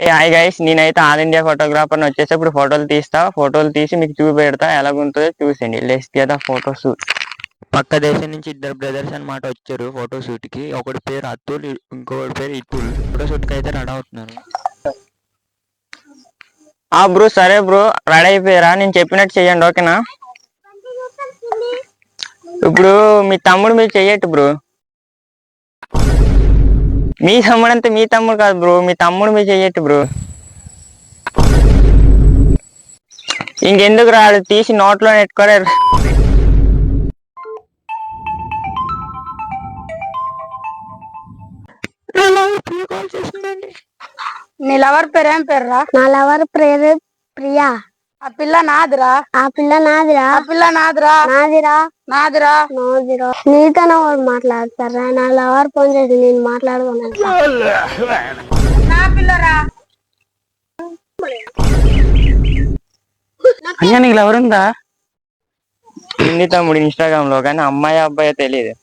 ఏ hi guys, నేనైతే all India photographer వచ్చేసి ఇప్పుడు ఫోటోలు తీస్తా. ఫోటోలు తీసి మీకు చూపెడతా ఎలాగుంటుందో చూసండి. Let's get the photo shoot. పక్క దేశం నుంచి ఇద్దరు బ్రదర్స్ అనమాట వచ్చారు ఫోటో షూట్ కి. ఒకటి పేరు అతుల్, ఇంకొకటి పేరు ఇతుల్. ఫోటో షూట్ కి అయితే రెడీ అవుతున్నారు. బ్రో సరే బ్రో, రెడీ అయిపోయారా? నేను చెప్పినట్టు చెయ్యండి, ఓకేనా? ఇప్పుడు మీ తమ్ముడు మీరు చెయ్యట్టు బ్రో. మీ తమ్ముడు అంటే మీ తమ్ముడు కాదు బ్రో, మీ తమ్ముడు మీరు చెయ్యట్టు బ్రో. ఇంకెందుకు రాడు, తీసి నోట్లో నెట్టుకోలేరు. నీ లవర్ పేరేం పేర్రా? నా లవర్ పేరు ప్రియా. ఆ పిల్ల నాదిరా. ఆ పిల్ల నాదిరా. ఆ పిల్ల నాదిరా. నాదిరా. నాదిరా. నాదిరా. నీతోనే మాట్లాడతారా? నా లవర్ ఫోన్ చేసి నేను మాట్లాడుకున్నాను. నా పిల్లరా. అయ్యా నీకు ఎవరుందా? హిందీ తమ్ముడు ఇన్స్టాగ్రామ్ లో, కానీ అమ్మాయి అబ్బాయి తెలియదు.